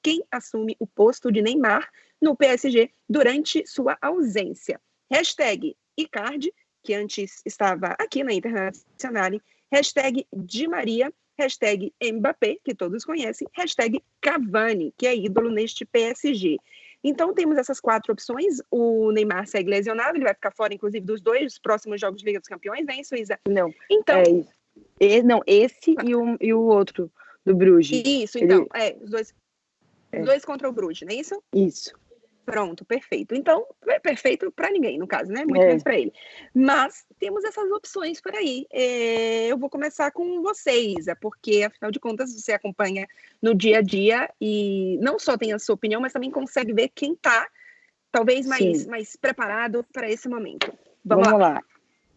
quem assume o posto de Neymar no PSG durante sua ausência. Hashtag Icardi, que antes estava aqui na Internacional, hashtag Di Maria, hashtag Mbappé, que todos conhecem, hashtag Cavani, que é ídolo neste PSG. Então, temos essas 4 opções. O Neymar segue lesionado, ele vai ficar fora, inclusive, dos 2 próximos jogos de Liga dos Campeões, é isso, Isa? Não, então, esse e o outro, do Bruges. Isso, então, os dois contra o Bruges, não é isso? Isso. Pronto, perfeito. Então, é perfeito para ninguém, no caso, né? Muito menos para ele. Mas temos essas opções por aí. Eu vou começar com vocês, porque, afinal de contas, você acompanha no dia a dia e não só tem a sua opinião, mas também consegue ver quem está, talvez, mais preparado para esse momento. Vamos lá.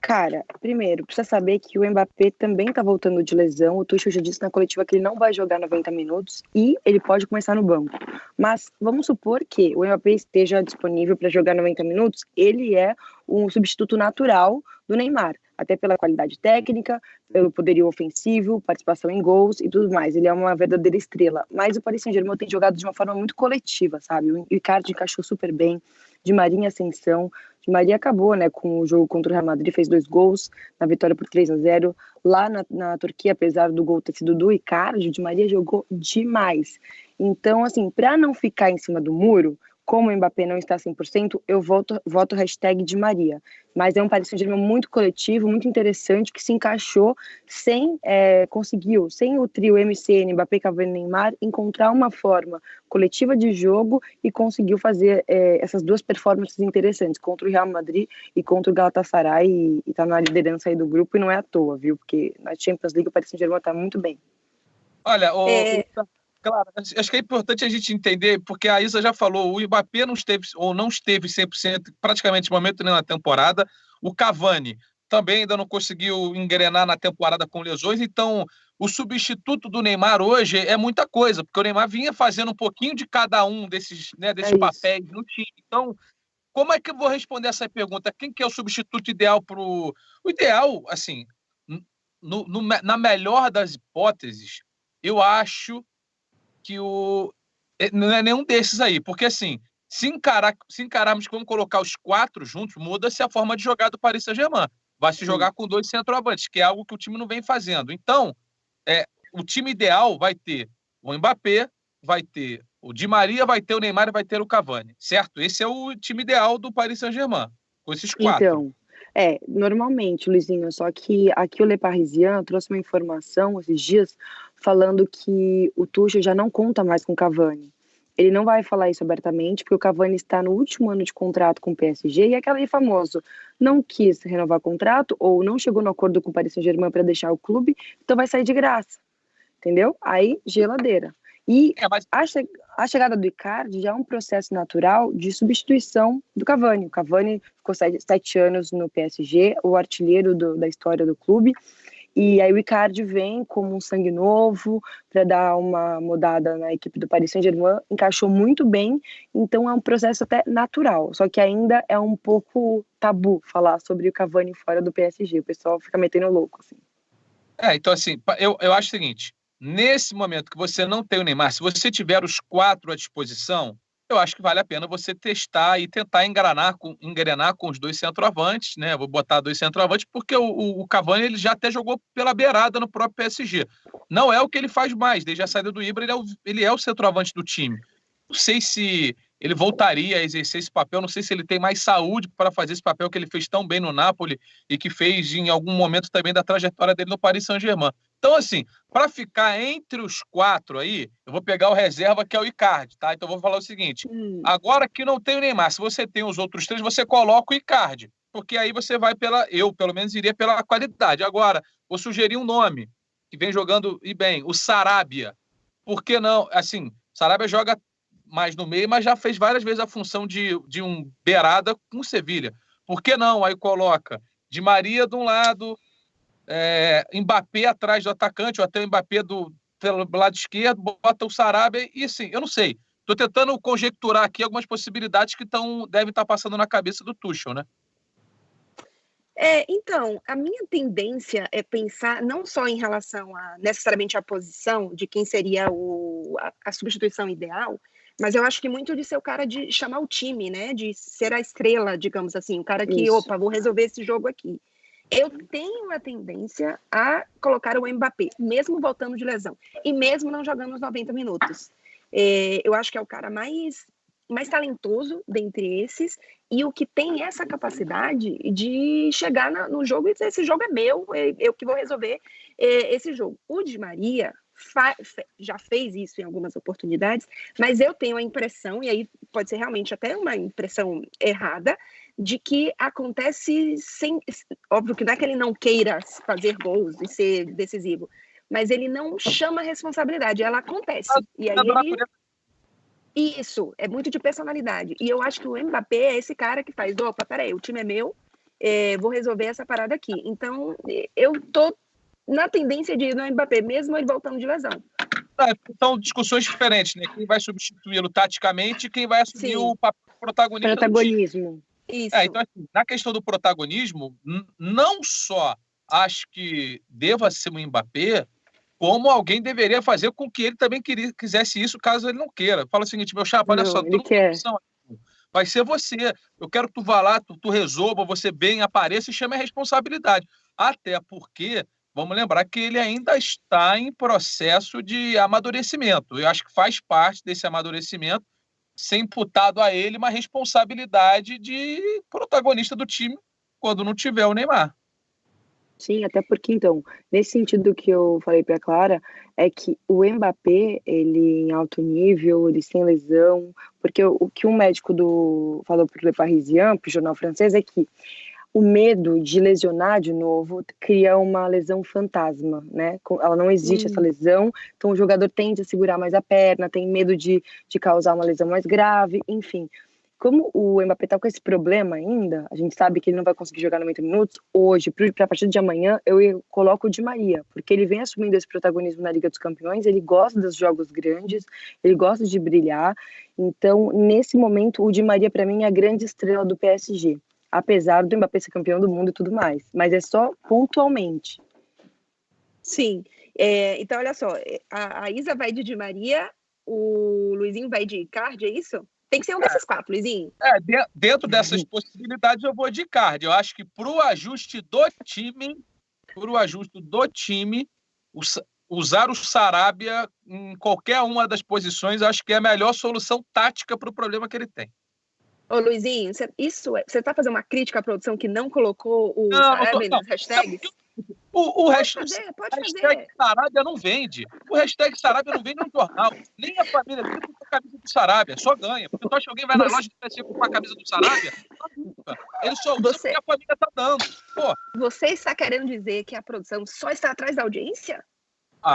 Cara, primeiro, precisa saber que o Mbappé também tá voltando de lesão. O Tuchel já disse na coletiva que ele não vai jogar 90 minutos e ele pode começar no banco. Mas vamos supor que o Mbappé esteja disponível para jogar 90 minutos, ele é um substituto natural do Neymar, até pela qualidade técnica, pelo poderio ofensivo, participação em gols e tudo mais. Ele é uma verdadeira estrela. Mas o Paris Saint-Germain tem jogado de uma forma muito coletiva, sabe? O Icardi encaixou super bem, Di Maria em ascensão. Di Maria acabou, né, com o jogo contra o Real Madrid, fez 2 gols na vitória por 3-0. Lá na Turquia, apesar do gol ter sido do Icardi, o Di Maria jogou demais. Então, assim, para não ficar em cima do muro, como o Mbappé não está 100%, eu voto hashtag Di Maria. Mas é um Paris Saint-Germain muito coletivo, muito interessante, que se encaixou conseguiu, sem o trio MCN, Mbappé, Cavani e Neymar, encontrar uma forma coletiva de jogo e conseguiu fazer essas 2 performances interessantes, contra o Real Madrid e contra o Galatasaray, e está na liderança aí do grupo, e não é à toa, viu? Porque na Champions League o Paris Saint-Germain está muito bem. Olha, claro, acho que é importante a gente entender, porque a Isa já falou, o Mbappé não esteve 100% praticamente no momento nenhum na temporada, o Cavani também ainda não conseguiu engrenar na temporada com lesões, então o substituto do Neymar hoje é muita coisa, porque o Neymar vinha fazendo um pouquinho de cada um desses papéis no time. Então, como é que eu vou responder essa pergunta? Quem que é o substituto ideal para o... O ideal, assim, na melhor das hipóteses, eu acho que não é nenhum desses aí, porque assim, se encararmos que vamos colocar os 4 juntos, muda-se a forma de jogar do Paris Saint-Germain. Vai se jogar com 2 centroavantes, que é algo que o time não vem fazendo. Então, o time ideal vai ter o Mbappé, vai ter o Di Maria, vai ter o Neymar e vai ter o Cavani, certo? Esse é o time ideal do Paris Saint-Germain, com esses 4. Então, normalmente, Luizinho, só que aqui o Le Parisien trouxe uma informação esses dias falando que o Tuchel já não conta mais com o Cavani. Ele não vai falar isso abertamente, porque o Cavani está no último ano de contrato com o PSG, e é aquele famoso, não quis renovar o contrato, ou não chegou no acordo com o Paris Saint-Germain para deixar o clube, então vai sair de graça, entendeu? Aí, geladeira. E a chegada do Icardi já é um processo natural de substituição do Cavani. O Cavani ficou 7 anos no PSG, o artilheiro da história do clube, e aí o Icardi vem como um sangue novo para dar uma mudada na equipe do Paris Saint-Germain, encaixou muito bem, então é um processo até natural, só que ainda é um pouco tabu falar sobre o Cavani fora do PSG, o pessoal fica metendo louco, assim. Então assim, eu acho o seguinte, nesse momento que você não tem o Neymar, se você tiver os 4 à disposição, eu acho que vale a pena você testar e tentar engrenar com os 2 centroavantes, né? Vou botar 2 centroavantes, porque o Cavani ele já até jogou pela beirada no próprio PSG. Não é o que ele faz mais, desde a saída do Ibra, ele é o centroavante do time. Não sei se ele voltaria a exercer esse papel, não sei se ele tem mais saúde para fazer esse papel que ele fez tão bem no Napoli e que fez em algum momento também da trajetória dele no Paris Saint-Germain. Então, assim, para ficar entre os 4 aí, eu vou pegar o reserva, que é o Icardi, tá? Então, eu vou falar o seguinte, agora que não tem o Neymar, se você tem os outros 3, você coloca o Icardi, porque aí você vai eu, pelo menos, iria pela qualidade. Agora, vou sugerir um nome, que vem jogando e bem, o Sarabia. Por que não? Assim, Sarabia joga mais no meio, mas já fez várias vezes a função de um beirada com o Sevilha. Por que não? Aí coloca Di Maria de um lado, Mbappé atrás do atacante, ou até o Mbappé pelo lado esquerdo, bota o Sarabia, e assim, eu não sei. Estou tentando conjecturar aqui algumas possibilidades que devem estar passando na cabeça do Tuchel, né? Então, a minha tendência é pensar não só em relação a necessariamente a posição de quem seria a substituição ideal, mas eu acho que muito de ser o cara de chamar o time, né? De ser a estrela, digamos assim, o cara que, Isso. opa, vou resolver esse jogo aqui. Eu tenho a tendência a colocar o Mbappé, mesmo voltando de lesão, e mesmo não jogando os 90 minutos. Eu acho que é o cara mais talentoso dentre esses, e o que tem essa capacidade de chegar no jogo e dizer, esse jogo é meu, eu que vou resolver esse jogo. O Di Maria já fez isso em algumas oportunidades, mas eu tenho a impressão, e aí pode ser realmente até uma impressão errada, de que acontece sem... Óbvio que não é que ele não queira fazer gols e ser decisivo, mas ele não chama a responsabilidade, ela acontece. E aí ele... Isso, é muito de personalidade. E eu acho que o Mbappé é esse cara que faz, opa, peraí, o time é meu, vou resolver essa parada aqui. Então, eu tô na tendência de ir no Mbappé, mesmo ele voltando de lesão. São discussões diferentes, né? Quem vai substituí-lo taticamente e quem vai assumir o protagonismo. Isso. Então, assim, na questão do protagonismo, não só acho que deva ser o Mbappé, como alguém deveria fazer com que ele também quisesse isso, caso ele não queira. Fala o seguinte, meu chapa, olha só, tu não tem opção, vai ser você. Eu quero que tu vá lá, tu resolva, você bem, apareça e chame a responsabilidade. Até porque, vamos lembrar que ele ainda está em processo de amadurecimento. Eu acho que faz parte desse amadurecimento ser imputado a ele uma responsabilidade de protagonista do time quando não tiver o Neymar. Sim, até porque, então, nesse sentido que eu falei para a Clara, é que o Mbappé, ele em alto nível, ele sem lesão, porque o que um médico falou para o Le Parisien, para o jornal francês, é que o medo de lesionar de novo cria uma lesão fantasma, né? Ela não existe, essa lesão, então o jogador tende a segurar mais a perna, tem medo de causar uma lesão mais grave, enfim. Como o Mbappé tá com esse problema ainda, a gente sabe que ele não vai conseguir jogar 90 minutos, hoje, para a partir de amanhã, eu coloco o Di Maria, porque ele vem assumindo esse protagonismo na Liga dos Campeões, ele gosta dos jogos grandes, ele gosta de brilhar, então, nesse momento, o Di Maria, para mim, é a grande estrela do PSG, apesar do Mbappé ser campeão do mundo e tudo mais, mas é só pontualmente. Sim, então, olha só, a Isa vai de Di Maria, o Luizinho vai de Icardi, é isso? Tem que ser um desses quatro, Luizinho. Dentro dessas possibilidades, eu vou de Icardi. Eu acho que para o ajuste do time, usar o Sarabia em qualquer uma das posições, acho que é a melhor solução tática para o problema que ele tem. Ô, Luizinho, você está fazendo uma crítica à produção que não colocou o Sarabia nas hashtags? Pode hashtag Sarabia não vende. O hashtag Sarabia não vende no jornal. Nem a família dele com a camisa do Sarabia. Só ganha. Porque tu acha que alguém vai na loja de PC com a camisa do Sarabia? Ele só usa porque a família tá dando. Pô. Você está querendo dizer que a produção só está atrás da audiência?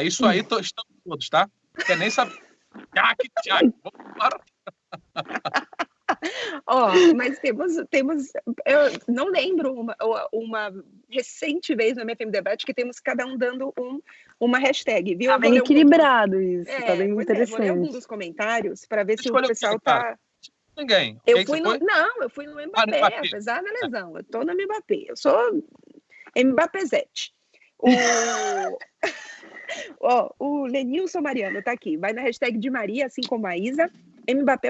Isso aí estamos todos, tá? Quer nem saber. Vamos embora. Mas temos eu não lembro uma recente vez no MFM Debate que temos cada um dando uma hashtag, viu? Tá bem equilibrado isso, tá bem interessante. Vou ler algum dos comentários para ver se o pessoal tá... Ninguém. Eu fui no Mbappé, apesar da lesão. Eu tô no Mbappé. Eu sou Mbappézete. O Lenilson Mariano tá aqui. Vai na hashtag de Maria, assim como a Isa. Mbappé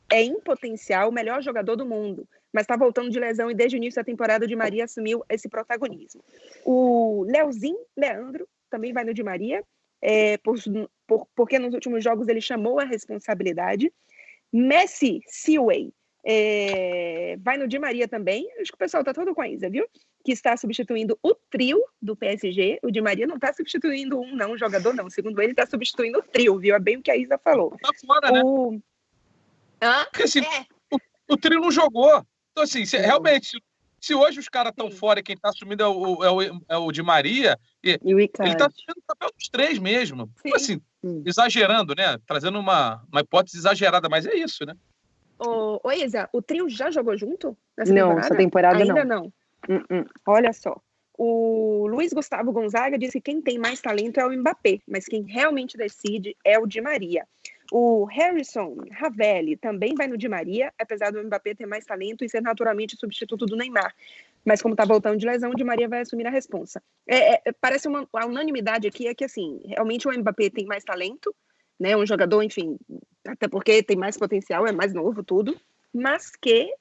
é em potencial o melhor jogador do mundo, mas está voltando de lesão e desde o início da temporada o Di Maria assumiu esse protagonismo. O Leandro também vai no Di Maria, porque nos últimos jogos ele chamou a responsabilidade. Messi Seaway vai no Di Maria também. Acho que o pessoal está todo com a Isa, viu? Que está substituindo o trio do PSG. O Di Maria não está substituindo um jogador, não. Segundo ele, está substituindo o trio, viu? É bem o que a Isa falou. Tá fora, né? Porque assim, o trio não jogou. Então, assim, realmente, se hoje os caras estão fora e quem está assumindo é o Di Maria, e o Icardi. Ele está assumindo o papel dos três mesmo. Assim, exagerando, né? Trazendo uma hipótese exagerada, mas é isso, né? Ô, Isa, o trio já jogou junto nessa temporada? Não, essa temporada ainda não. Olha só. O Luiz Gustavo Gonzaga disse que quem tem mais talento é o Mbappé, mas quem realmente decide é o Di Maria. O Harrison Ravelli também vai no Di Maria, apesar do Mbappé ter mais talento e ser naturalmente substituto do Neymar. Mas como está voltando de lesão, o Di Maria vai assumir a responsa. Parece a unanimidade aqui é que, assim, realmente o Mbappé tem mais talento, né? Um jogador, enfim, até porque tem mais potencial, é mais novo, tudo, mas que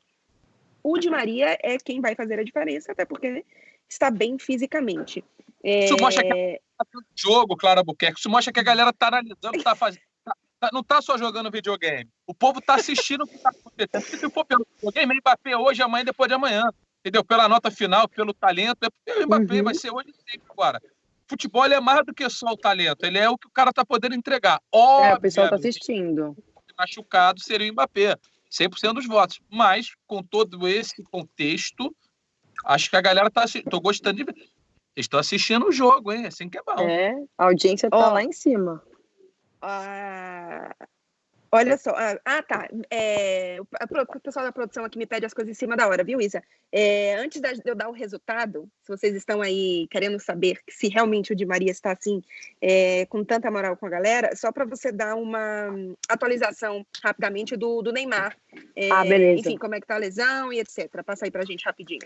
o Di Maria é quem vai fazer a diferença, até porque está bem fisicamente. Isso mostra que jogo, Clara Albuquerque, isso mostra que a galera está analisando, não está só jogando videogame. O povo está assistindo o que está acontecendo. Se for pelo videogame, Mbappé hoje, amanhã, depois de amanhã. Entendeu? Pela nota final, pelo talento. O Mbappé vai ser hoje e sempre agora. Futebol é mais do que só o talento. Ele é o que o cara está podendo entregar. O pessoal está assistindo. Machucado seria o Mbappé. 100% dos votos. Mas, com todo esse contexto, acho que a galera está... Estou gostando de ver. Estão assistindo o jogo, hein? Assim que é bom. A audiência está lá em cima. Olha só. Tá. O pessoal da produção aqui me pede as coisas em cima da hora, viu, Isa? Antes de eu dar o resultado, se vocês estão aí querendo saber se realmente o Di Maria está assim, com tanta moral com a galera, só para você dar uma atualização rapidamente do Neymar. Beleza. Enfim, como é que tá a lesão e etc. Passa aí pra gente rapidinho.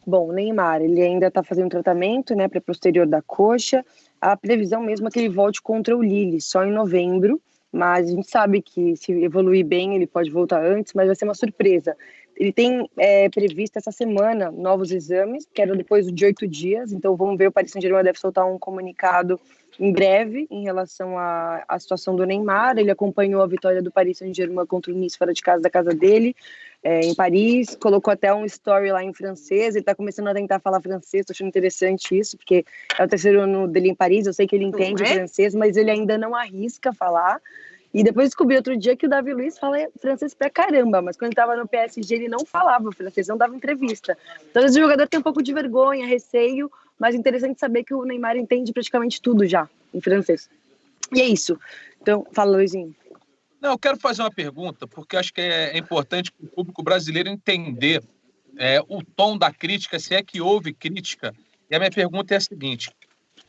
Bom, o Neymar, ele ainda está fazendo tratamento, né, para posterior da coxa. A previsão mesmo é que ele volte contra o Lille, só em novembro. Mas a gente sabe que se evoluir bem, ele pode voltar antes, mas vai ser uma surpresa. Ele tem previsto essa semana novos exames, que eram depois de 8 dias, então vamos ver, o Paris Saint-Germain deve soltar um comunicado em breve em relação à situação do Neymar. Ele acompanhou a vitória do Paris Saint-Germain contra o Nice fora de casa, da casa dele, em Paris, colocou até um story lá em francês, ele está começando a tentar falar francês, estou achando interessante isso, porque é o terceiro ano dele em Paris, eu sei que ele entende o francês, mas ele ainda não arrisca falar. E depois descobri outro dia que o Davi Luiz fala francês pra caramba, mas quando ele estava no PSG ele não falava francês, não dava entrevista. Então esse jogador tem um pouco de vergonha, receio, mas interessante saber que o Neymar entende praticamente tudo já em francês. E é isso. Então, fala, Luizinho. Não, eu quero fazer uma pergunta, porque acho que é importante para o público brasileiro entender o tom da crítica, se é que houve crítica. E a minha pergunta é a seguinte,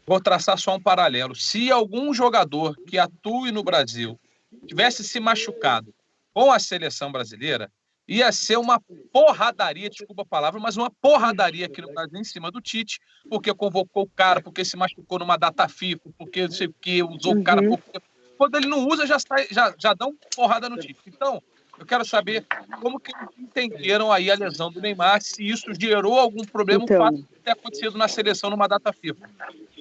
vou traçar só um paralelo. Se algum jogador que atue no Brasil tivesse se machucado com a seleção brasileira, ia ser uma porradaria, desculpa a palavra, mas uma porradaria aqui no Brasil em cima do Tite, porque convocou o cara, porque se machucou numa data FIFA, porque não sei o que, usou o cara... Quando ele não usa, já dá uma porrada no Tite. Então, eu quero saber como que eles entenderam aí a lesão do Neymar, se isso gerou algum problema, o fato de ter acontecido na seleção numa data FIFA.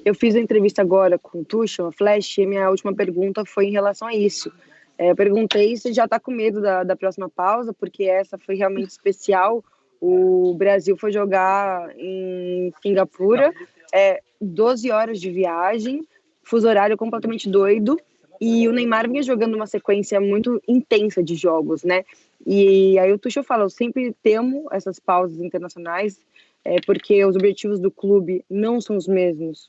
Eu fiz a entrevista agora com o Tuchel, a Flash, e minha última pergunta foi em relação a isso. Eu perguntei se já está com medo da próxima pausa, porque essa foi realmente especial. O Brasil foi jogar em Singapura, 12 horas de viagem, fuso horário completamente doido, e o Neymar vinha jogando uma sequência muito intensa de jogos, né? E aí o Tuchel fala, eu sempre temo essas pausas internacionais, porque os objetivos do clube não são os mesmos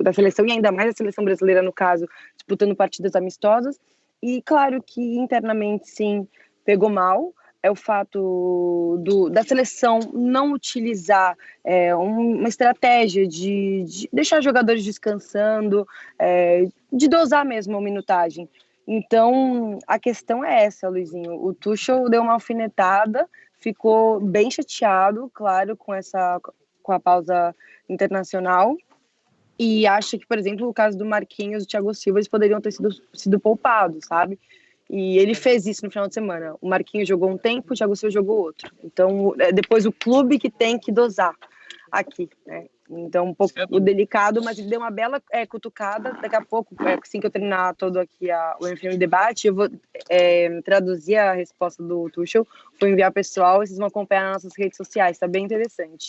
da seleção, e ainda mais a seleção brasileira, no caso, disputando partidas amistosas. E claro que internamente, sim, pegou mal. É o fato da seleção não utilizar uma estratégia de deixar os jogadores descansando, de dosar mesmo a minutagem. Então, a questão é essa, Luizinho. O Tuchel deu uma alfinetada, ficou bem chateado, claro, com a pausa internacional. E acha que, por exemplo, o caso do Marquinhos e do Thiago Silva, eles poderiam ter sido poupados, sabe? E ele fez isso no final de semana. O Marquinhos jogou um tempo, o Thiago Silva jogou outro. Então, depois o clube que tem que dosar aqui, né? Então, um pouco delicado, mas ele deu uma bela cutucada. Daqui a pouco, assim que eu terminar todo aqui o FM Debate, eu vou traduzir a resposta do Tuchel, vou enviar pessoal e vocês vão acompanhar nas nossas redes sociais, tá bem interessante.